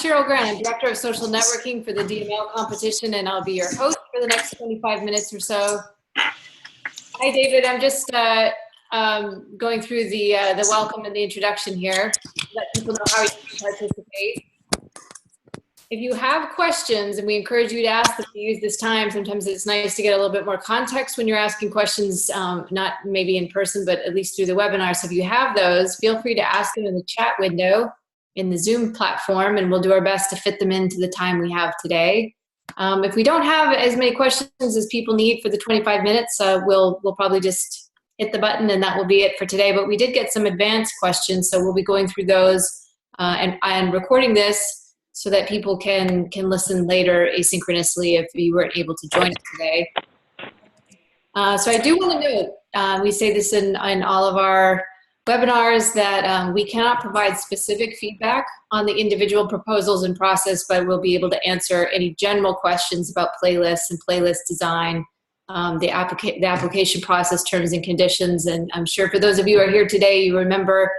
Cheryl Grant. I'm Director of Social Networking for the DML competition, and I'll be your host for the next 25 minutes or so. Hi, David. I'm just going through the welcome and the introduction here to let people know how you can participate. If you have questions, and we encourage you to ask them to use this time, sometimes it's nice to get a little bit more context when you're asking questions, not maybe in person, but at least through the webinar. So if you have those, feel free to ask them in the chat window in the Zoom platform, and we'll do our best to fit them into the time we have today. If we don't have as many questions as people need for the 25 minutes, we'll probably just hit the button and that will be it for today. But we did get some advanced questions, so we'll be going through those and recording this so that people can listen later asynchronously if you weren't able to join us today. So I do want to note, we say this in all of our webinars, that we cannot provide specific feedback on the individual proposals and process, but we'll be able to answer any general questions about playlists and playlist design, the application process, terms and conditions. And I'm sure for those of you who are here today, you remember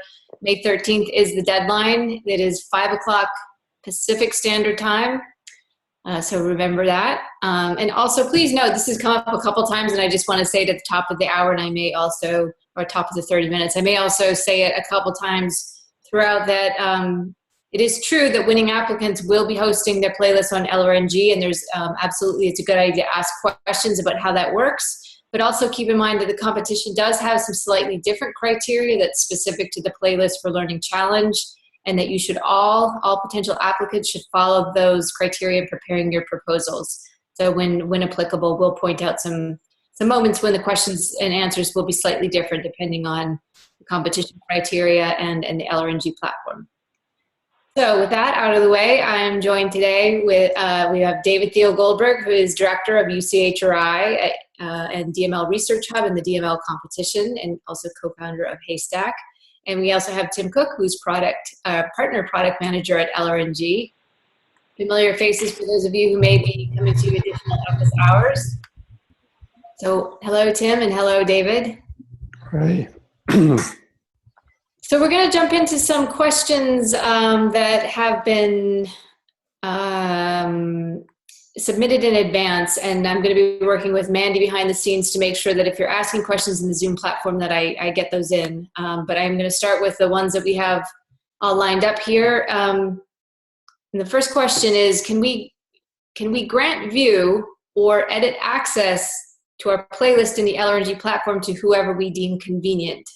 May 13th is the deadline. It is 5 o'clock Pacific Standard Time. So remember that. And also please note, this has come up a couple times, and I just want to say it at the top of the hour, and I may also, or top of the 30 minutes, I may also say it a couple times throughout that it is true that winning applicants will be hosting their playlists on LRNG, and there's absolutely, it's a good idea to ask questions about how that works. But also keep in mind that the competition does have some slightly different criteria that's specific to the Playlist for Learning Challenge, and that you should all potential applicants should follow those criteria in preparing your proposals. So when applicable, we'll point out some moments when the questions and answers will be slightly different depending on the competition criteria and the LRNG platform. So with that out of the way, I am joined today with, we have David Theo Goldberg, who is Director of UCHRI and DML Research Hub and the DML competition, and also co-founder of Haystack. And we also have Tim Cook, who's partner product manager at LRNG. Familiar faces for those of you who may be coming to additional office hours. So hello, Tim, and hello, David. Hi. So we're going to jump into some questions that have been submitted in advance, and I'm going to be working with Mandy behind the scenes to make sure that if you're asking questions in the Zoom platform that I get those in. But I'm going to start with the ones that we have all lined up here. And the first question is, can we grant view or edit access to our playlist in the LRNG platform to whoever we deem convenient?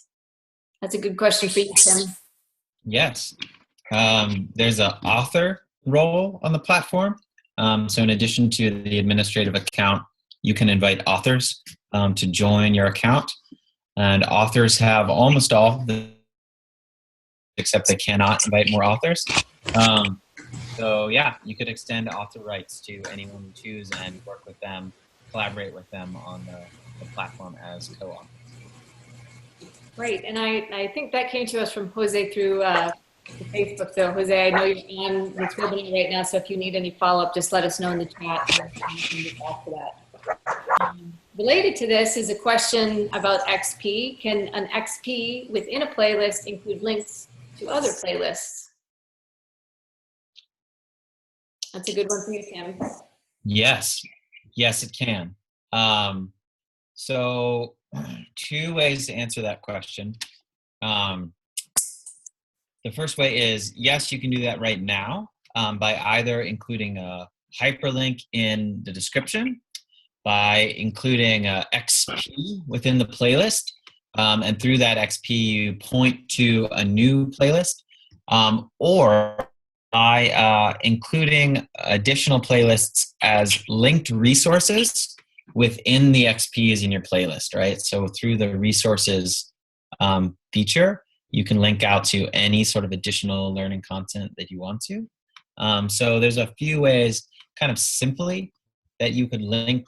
That's a good question for you, Tim. Yes. There's an author role on the platform. So in addition to the administrative account, you can invite authors to join your account. And authors have almost all, except they cannot invite more authors. So yeah, you could extend author rights to anyone you choose and work with them, collaborate with them on the platform as co-authors. Great, and I think that came to us from Jose through the Facebook. So Jose, I know you're on this webinar right now, so if you need any follow-up, just let us know in the chat and we can get back to that. Related to this is a question about XP. Can an XP within a playlist include links to other playlists? That's a good one for you, Tim. Yes, it can. So two ways to answer that question. The first way is, yes, you can do that right now by either including a hyperlink in the description, by including a XP within the playlist, and through that XP you point to a new playlist, or by including additional playlists as linked resources within the XPs in your playlist, right? So through the resources feature, you can link out to any sort of additional learning content that you want to. So there's a few ways, kind of simply, that you could link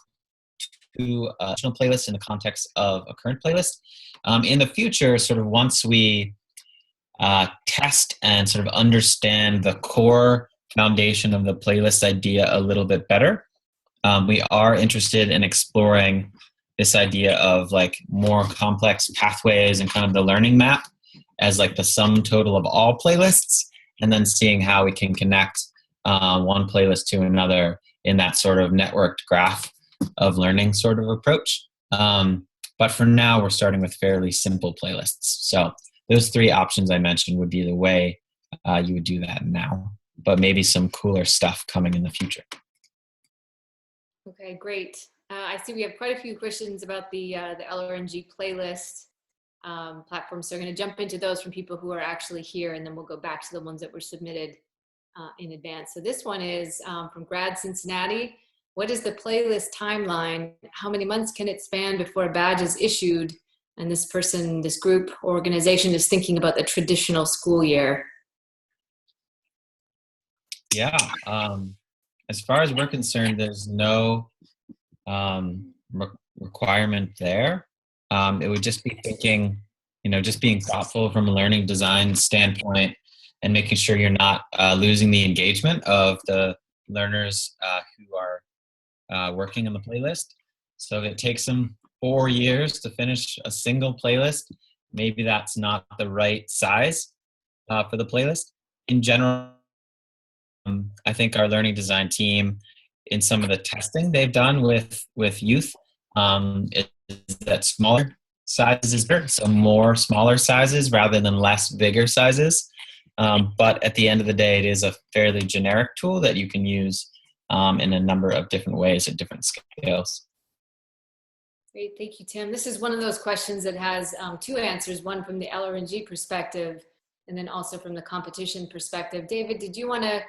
to additional playlists in the context of a current playlist. In the future, sort of once we test and sort of understand the core foundation of the playlist idea a little bit better, we are interested in exploring this idea of like more complex pathways and kind of the learning map as like the sum total of all playlists, and then seeing how we can connect one playlist to another in that sort of networked graph of learning sort of approach. But for now, we're starting with fairly simple playlists. So those three options I mentioned would be the way you would do that now, but maybe some cooler stuff coming in the future. Okay, great. I see we have quite a few questions about the LRNG playlist platform. So we're going to jump into those from people who are actually here, and then we'll go back to the ones that were submitted in advance. So this one is from Grad Cincinnati. What is the playlist timeline? How many months can it span before a badge is issued? And this person, this group, organization is thinking about the traditional school year. Yeah. As far as we're concerned, there's no requirement there. It would just be thinking, just being thoughtful from a learning design standpoint and making sure you're not losing the engagement of the learners who are working on the playlist. So if it takes them 4 years to finish a single playlist, maybe that's not the right size for the playlist. In general, I think our learning design team, in some of the testing they've done with youth, is that smaller sizes is better. So more smaller sizes rather than less bigger sizes. But at the end of the day, it is a fairly generic tool that you can use in a number of different ways at different scales. Great, thank you, Tim. This is one of those questions that has two answers, one from the LRNG perspective and then also from the competition perspective. David, did you want to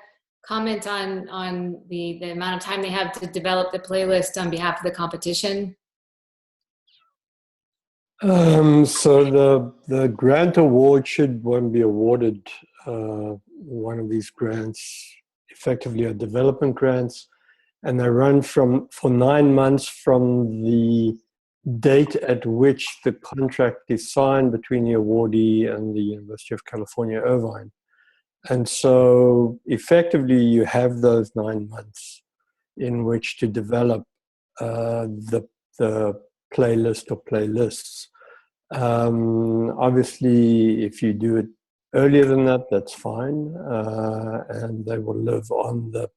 comment on the amount of time they have to develop the playlist on behalf of the competition? So the grant award, should one be awarded one of these grants, effectively are development grants, and they run for 9 months from the date at which the contract is signed between the awardee and the University of California, Irvine. And so effectively you have those 9 months in which to develop the playlist or playlists. Obviously, if you do it earlier than that, that's fine. And they will live on the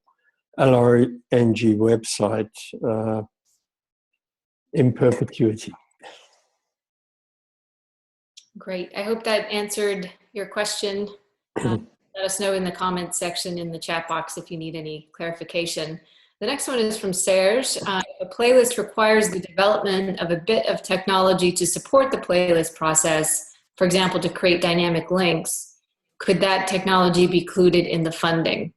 LRNG website in perpetuity. Great. I hope that answered your question. Let us know in the comments section in the chat box if you need any clarification. The next one is from Serge. If a playlist requires the development of a bit of technology to support the playlist process, for example, to create dynamic links, could that technology be included in the funding?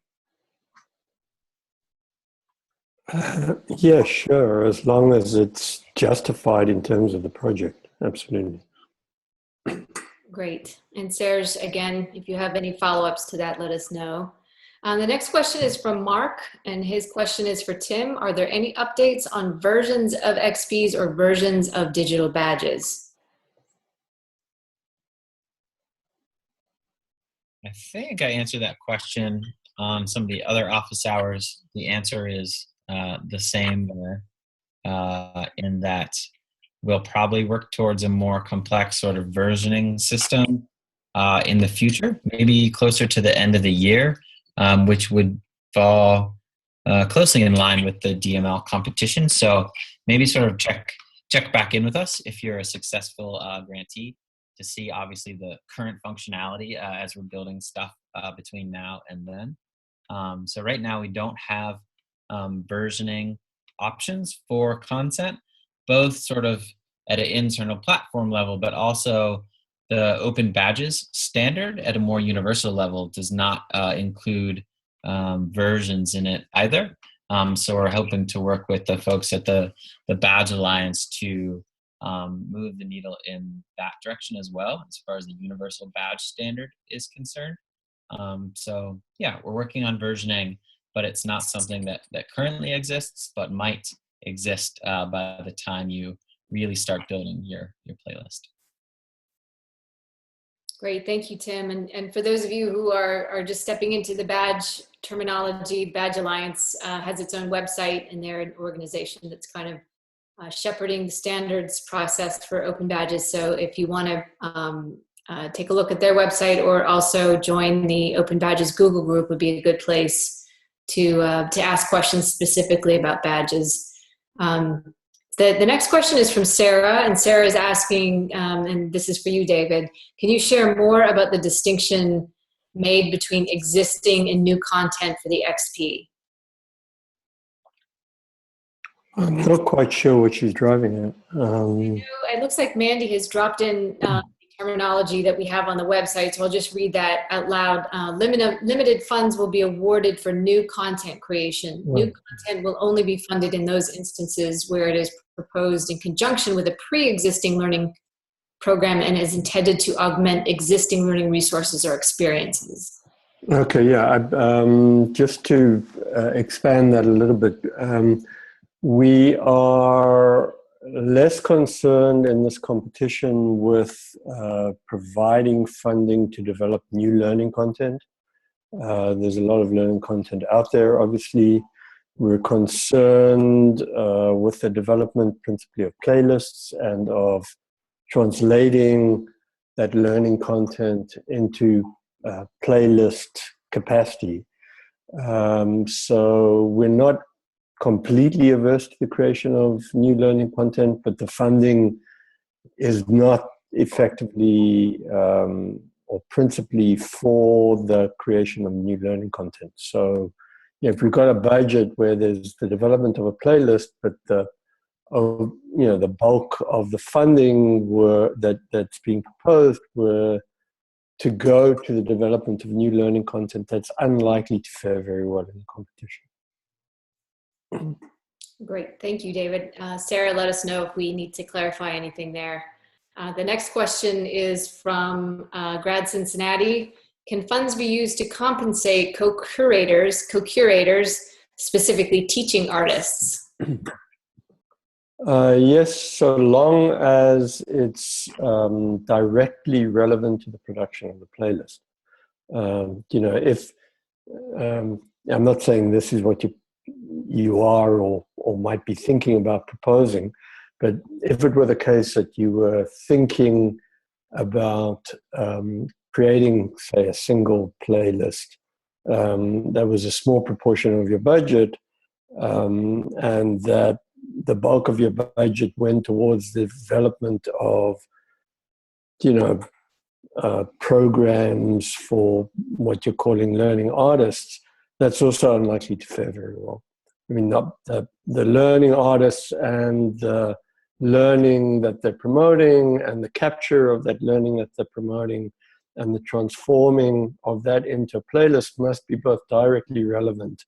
Yeah, sure, as long as it's justified in terms of the project, absolutely. Great. And Serge, again, if you have any follow-ups to that, let us know. The next question is from Mark, and his question is for Tim. Are there any updates on versions of XPs or versions of digital badges? I think I answered that question on some of the other office hours. The answer is the same there, in that we'll probably work towards a more complex sort of versioning system in the future, maybe closer to the end of the year, which would fall closely in line with the DML competition. So maybe sort of check back in with us if you're a successful grantee to see obviously the current functionality as we're building stuff between now and then. So right now we don't have versioning options for content, both sort of at an internal platform level, but also the open badges standard at a more universal level does not include versions in it either. So we're hoping to work with the folks at the Badge Alliance to move the needle in that direction as well, as far as the universal badge standard is concerned. So yeah, we're working on versioning, but it's not something that currently exists, but might exist by the time you really start building your playlist. Great, thank you, Tim. And for those of you who are just stepping into the badge terminology, Badge Alliance has its own website, and they're an organization that's kind of shepherding the standards process for open badges. So if you want to take a look at their website or also join the Open Badges Google group, would be a good place to ask questions specifically about badges. The next question is from Sarah, and Sarah is asking, and this is for you, David, can you share more about the distinction made between existing and new content for the XP? I'm not quite sure what she's driving at. It looks like Mandy has dropped in terminology that we have on the website, so I'll just read that out loud. Limited funds will be awarded for new content creation. New content will only be funded in those instances where it is proposed in conjunction with a pre-existing learning program and is intended to augment existing learning resources or experiences. Okay, yeah. Just to expand that a little bit, we are less concerned in this competition with providing funding to develop new learning content. There's a lot of learning content out there. Obviously, we're concerned with the development principally of playlists and of translating that learning content into playlist capacity. So we're not completely averse to the creation of new learning content, but the funding is not effectively or principally for the creation of new learning content. So if we've got a budget where there's the development of a playlist, but the bulk of the funding that's being proposed were to go to the development of new learning content, that's unlikely to fare very well in the competition. Great, thank you, David. Sarah, let us know if we need to clarify anything there. The next question is from Grad Cincinnati. Can funds be used to compensate co-curators, specifically teaching artists? Yes, so long as it's directly relevant to the production of the playlist. I'm not saying this is what you are or might be thinking about proposing, but if it were the case that you were thinking about creating, say, a single playlist that was a small proportion of your budget, and that the bulk of your budget went towards the development of, programs for what you're calling learning artists, that's also unlikely to fare very well. I mean, the learning artists and the learning that they're promoting and the capture of that learning that they're promoting and the transforming of that into a playlist must be both directly relevant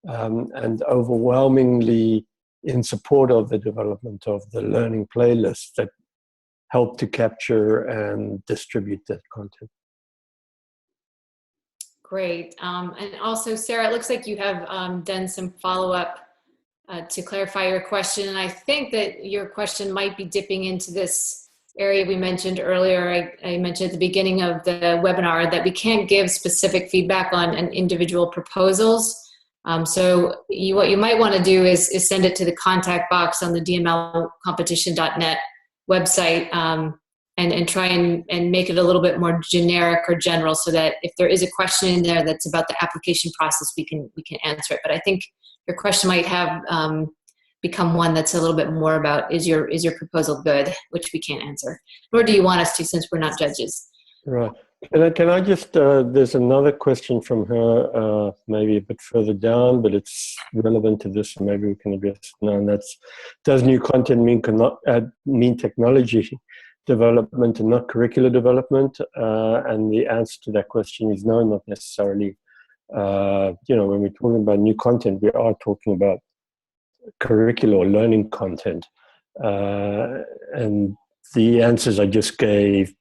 and overwhelmingly in support of the development of the learning playlists that help to capture and distribute that content. Great. And also, Sarah, it looks like you have done some follow-up to clarify your question. And I think that your question might be dipping into this area we mentioned earlier. I mentioned at the beginning of the webinar that we can't give specific feedback on individual proposals. So what you might want to do is send it to the contact box on the DMLcompetition.net website and try and make it a little bit more generic or general, so that if there is a question in there that's about the application process, we can answer it. But I think your question might have become one that's a little bit more about is your proposal good, which we can't answer, nor do you want us to, since we're not judges. Right. Can I just, there's another question from her, maybe a bit further down, but it's relevant to this, so maybe we can address it now, and that's, does new content mean technology development and not curricular development? And the answer to that question is no, not necessarily. When we're talking about new content, we are talking about curricular or learning content. And the answers I just gave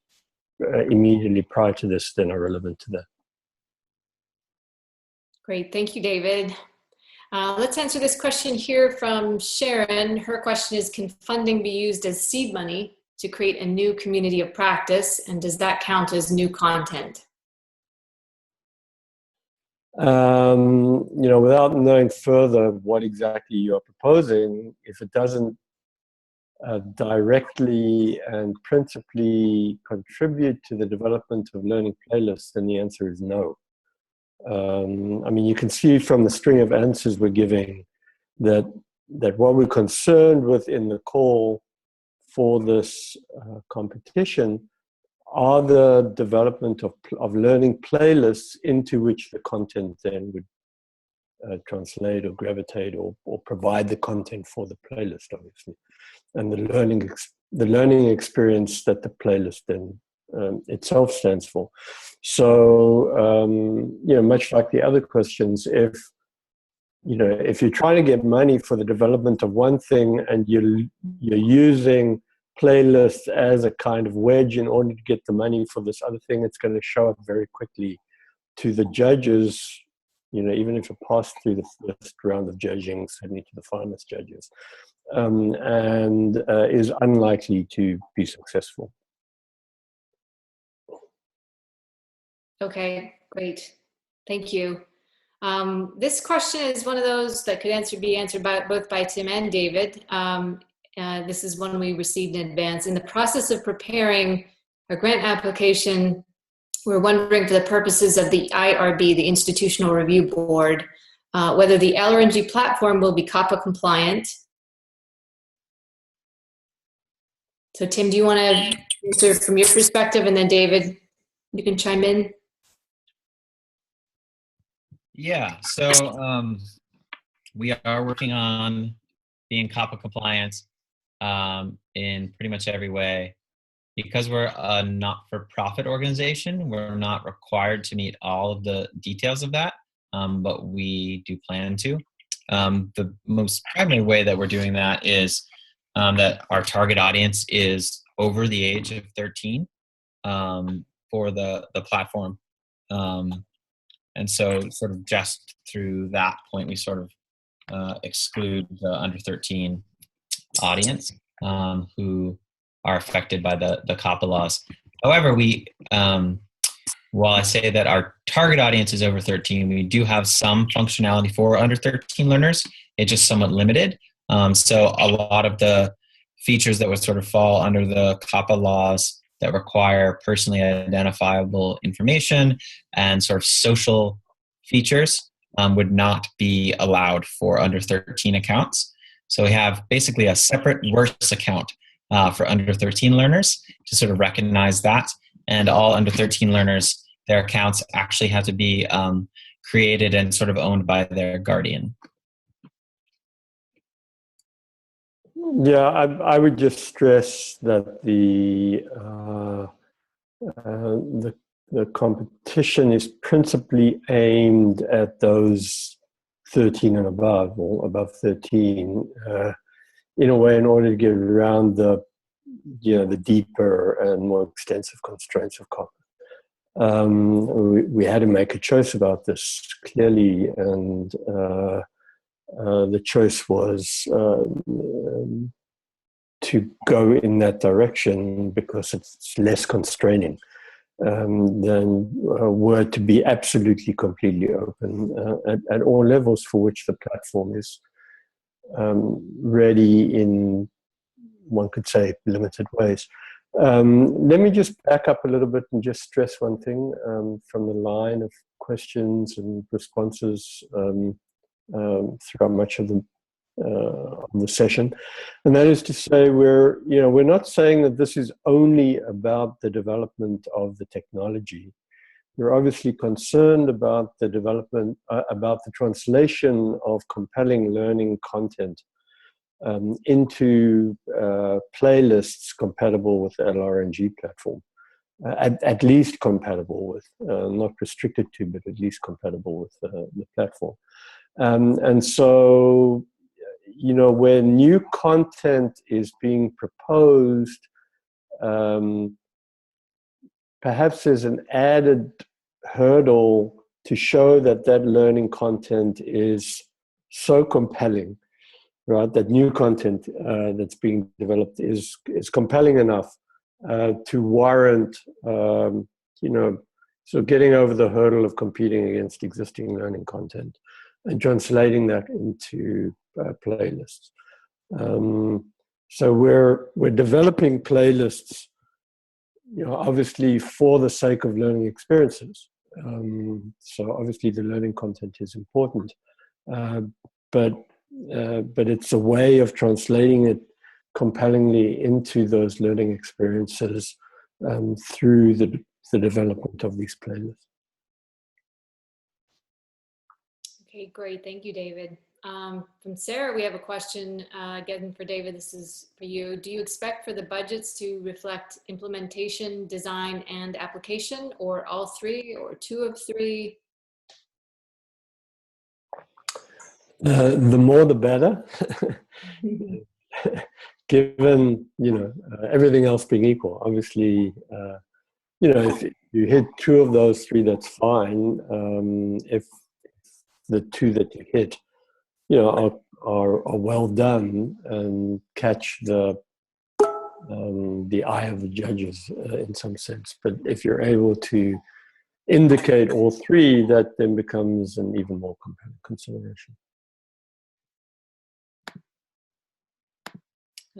immediately prior to this then are relevant to that. Great, thank you, David. Let's answer this question here from Sharon. Her question is, can funding be used as seed money to create a new community of practice, and does that count as new content? Without knowing further what exactly you're proposing, if it doesn't directly and principally contribute to the development of learning playlists, then the answer is no. I mean, you can see from the string of answers we're giving that what we're concerned with in the call for this competition are the development of learning playlists into which the content then would translate or gravitate or provide the content for the playlist, obviously, and the learning experience that the playlist then itself stands for. So, much like the other questions, if you're trying to get money for the development of one thing and you're using playlists as a kind of wedge in order to get the money for this other thing, it's going to show up very quickly to the judges, even if it passed through the first round of judging, certainly to the finalist judges, and is unlikely to be successful. Okay, great. Thank you. This question is one of those that could be answered both by Tim and David. This is one we received in advance. In the process of preparing a grant application, we're wondering, for the purposes of the IRB, the Institutional Review Board, whether the LRNG platform will be Coppa compliant. So Tim, do you want to answer from your perspective, and then David, you can chime in? Yeah, so we are working on being Coppa compliant in pretty much every way. Because we're a not-for-profit organization, we're not required to meet all of the details of that, but we do plan to. The most primary way that we're doing that is that our target audience is over the age of 13 for the platform. And so sort of just through that point, we sort of exclude the under 13 audience who are affected by the COPPA laws. However, while I say that our target audience is over 13, we do have some functionality for under 13 learners. It's just somewhat limited. So a lot of the features that would sort of fall under the COPPA laws that require personally identifiable information and sort of social features would not be allowed for under 13 accounts. So we have basically a separate worse account for under 13 learners to sort of recognize that. And all under 13 learners, their accounts actually have to be created and sort of owned by their guardian. Yeah, I would just stress that the competition is principally aimed at those 13 and above, or above 13, in a way, in order to get around the deeper and more extensive constraints of COPPA. We had to make a choice about this clearly, and the choice was to go in that direction because it's less constraining than were to be absolutely completely open at all levels for which the platform is ready in, one could say, limited ways. Let me just back up a little bit and just stress one thing from the line of questions and responses throughout much of the session, and that is to say, we're not saying that this is only about the development of the technology. We're obviously concerned about the development, about the translation of compelling learning content into playlists compatible with the LRNG platform, at least compatible with, not restricted to, but at least compatible with the platform. And so, when new content is being proposed, perhaps there's an added hurdle to show that learning content is so compelling, right? That new content that's being developed is compelling enough to warrant, so getting over the hurdle of competing against existing learning content and translating that into playlists. So we're developing playlists, obviously for the sake of learning experiences, So obviously the learning content is important, but it's a way of translating it compellingly into those learning experiences through the development of these playlists. Okay, great. Thank you, David. From Sarah, we have a question again for David. This is for you. Do you expect for the budgets to reflect implementation, design, and application, or all three, or two of three? The more the better. Given, everything else being equal, obviously, if you hit two of those three, that's fine. If the two that you hit, are well done and catch the eye of the judges in some sense. But if you're able to indicate all three, that then becomes an even more compelling consideration.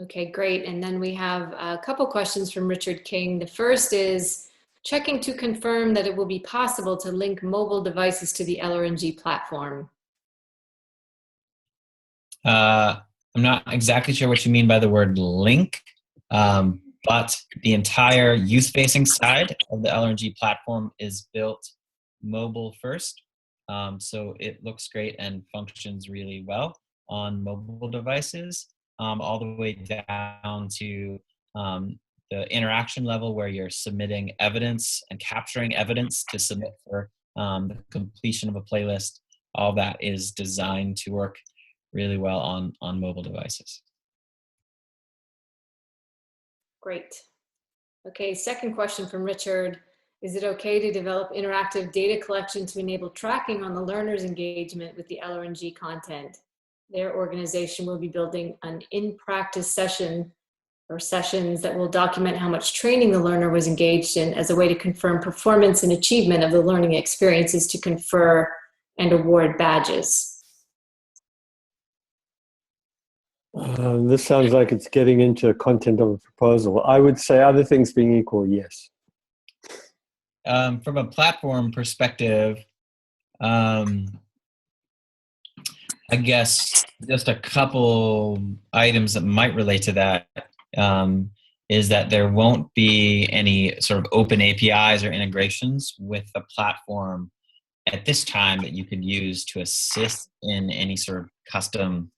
Okay, great. And then we have a couple questions from Richard King. The first is checking to confirm that it will be possible to link mobile devices to the LRNG platform. I'm not exactly sure what you mean by the word link, but the entire youth-facing side of the LRNG platform is built mobile first. So it looks great and functions really well on mobile devices, all the way down to the interaction level where you're submitting evidence and capturing evidence to submit for the completion of a playlist. All that is designed to work really well on mobile devices. Great. Okay, second question from Richard. Is it okay to develop interactive data collection to enable tracking on the learner's engagement with the LRNG content? Their organization will be building an in-practice session or sessions that will document how much training the learner was engaged in as a way to confirm performance and achievement of the learning experiences to confer and award badges. This sounds like it's getting into content of a proposal. I would say other things being equal, yes. From a platform perspective, I guess just a couple items that might relate to that is that there won't be any sort of open APIs or integrations with the platform at this time that you could use to assist in any sort of custom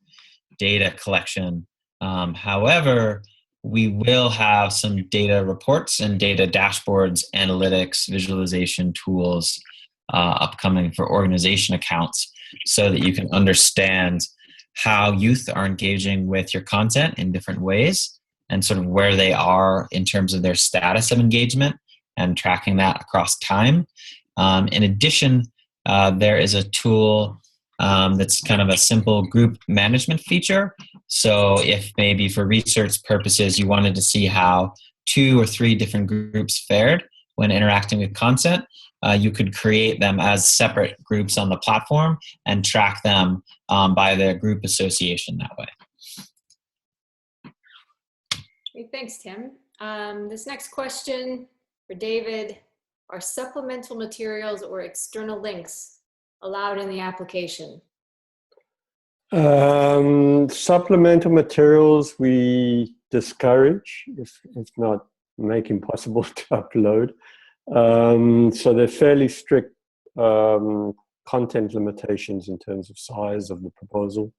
data collection. However, we will have some data reports and data dashboards, analytics, visualization tools upcoming for organization accounts so that you can understand how youth are engaging with your content in different ways and sort of where they are in terms of their status of engagement and tracking that across time. In addition, there is a tool that's kind of a simple group management feature. So if maybe for research purposes you wanted to see how 2 or 3 different groups fared when interacting with content, you could create them as separate groups on the platform and track them by their group association that way. Okay, thanks, Tim. This next question for David, are supplemental materials or external links allowed in the application? Supplemental materials we discourage, if not make impossible to upload. So they're fairly strict content limitations in terms of size of the proposal.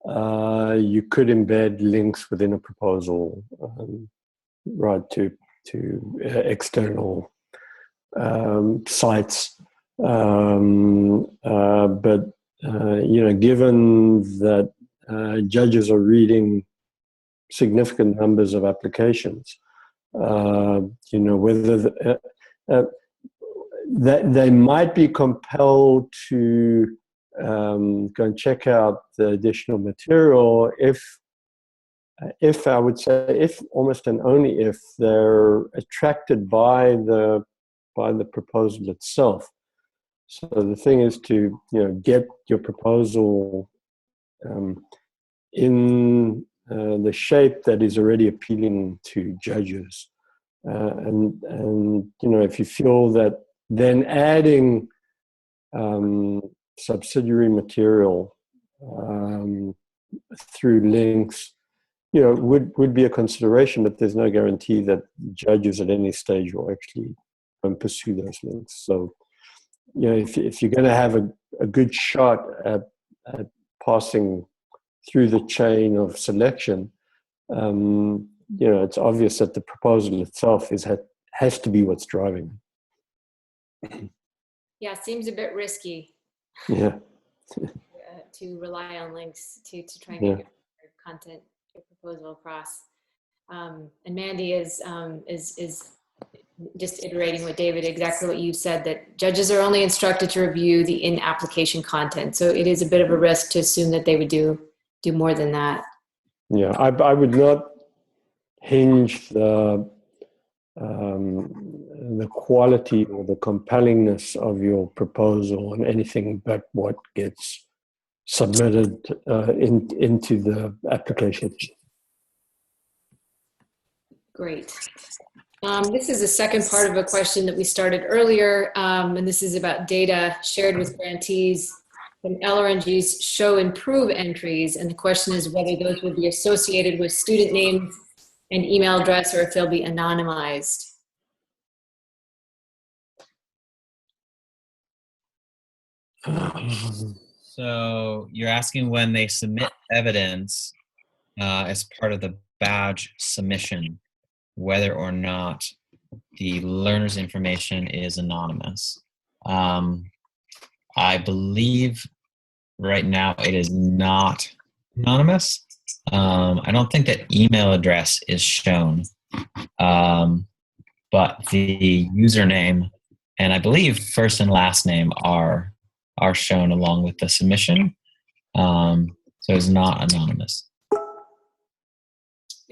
You could embed links within a proposal, right, to external sites. But given that judges are reading significant numbers of applications, whether that they might be compelled to go and check out the additional material if I would say, if almost and only if they're attracted by the proposal itself. So the thing is to get your proposal in the shape that is already appealing to judges, and if you feel that then adding subsidiary material through links, would be a consideration, but there's no guarantee that judges at any stage will actually pursue those links. So, if you're going to have a good shot at passing through the chain of selection, it's obvious that the proposal itself has to be what's driving. Yeah, seems a bit risky. Yeah. To rely on links to try and get your content, your proposal across. And Mandy is just iterating with David exactly what you said, that judges are only instructed to review the in-application content. So it is a bit of a risk to assume that they would do more than that. Yeah, I would not hinge the quality or the compellingness of your proposal on anything but what gets submitted into the application. Great. This is the second part of a question that we started earlier, and this is about data shared with grantees from LRNG's show and prove entries, and the question is whether those will be associated with student names and email address, or if they'll be anonymized. So you're asking when they submit evidence as part of the badge submission, whether or not the learner's information is anonymous. I believe right now it is not anonymous. I don't think that email address is shown, but the username and I believe first and last name are shown along with the submission. So it's not anonymous.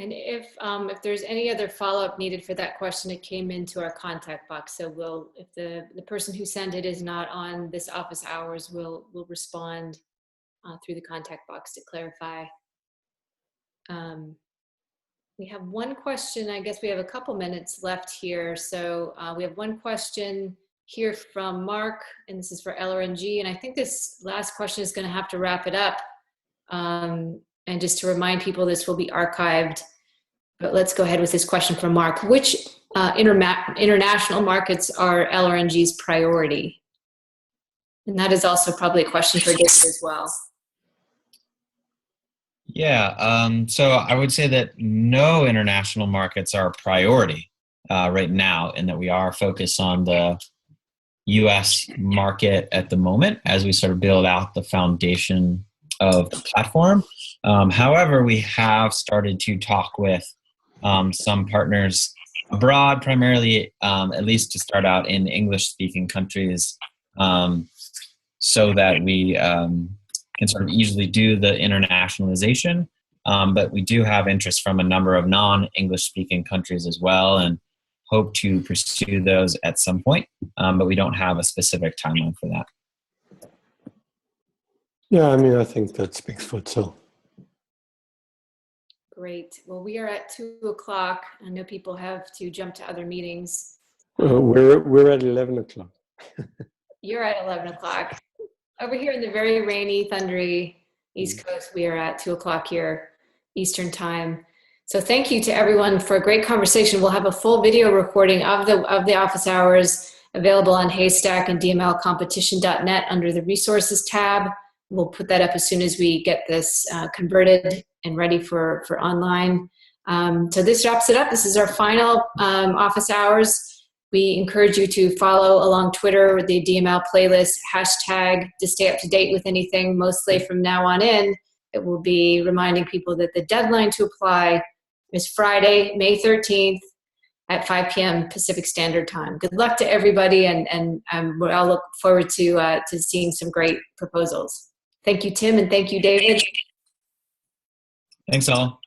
And if there's any other follow-up needed for that question, it came into our contact box. So if the person who sent it is not on this office hours, we'll respond through the contact box to clarify. We have one question. I guess we have a couple minutes left here. So we have one question here from Mark, and this is for LRNG. And I think this last question is going to have to wrap it up. And just to remind people, this will be archived. But let's go ahead with this question from Mark. Which international markets are LRNG's priority? And that is also probably a question for David as well. Yeah, so I would say that no international markets are a priority right now, and that we are focused on the US market at the moment as we sort of build out the foundation of the platform. However, we have started to talk with some partners abroad, primarily at least to start out in English-speaking countries, so that we can sort of easily do the internationalization. But we do have interest from a number of non-English-speaking countries as well, and hope to pursue those at some point, but we don't have a specific timeline for that. Yeah, I mean, I think that speaks for itself. Great. Well, we are at 2 o'clock. I know people have to jump to other meetings. We're at 11 o'clock. You're at 11 o'clock. Over here in the very rainy, thundery East Coast, we are at 2 o'clock here, Eastern time. So thank you to everyone for a great conversation. We'll have a full video recording of the office hours available on Haystack and DMLcompetition.net under the resources tab. We'll put that up as soon as we get this converted and ready for online. So this wraps it up. This is our final office hours. We encourage you to follow along Twitter with the DML playlist hashtag to stay up to date with anything. Mostly from now on in, it will be reminding people that the deadline to apply is Friday, May 13th at 5 p.m. Pacific Standard Time. Good luck to everybody, and I'll look forward to seeing some great proposals. Thank you, Tim, and thank you, David. Thanks all.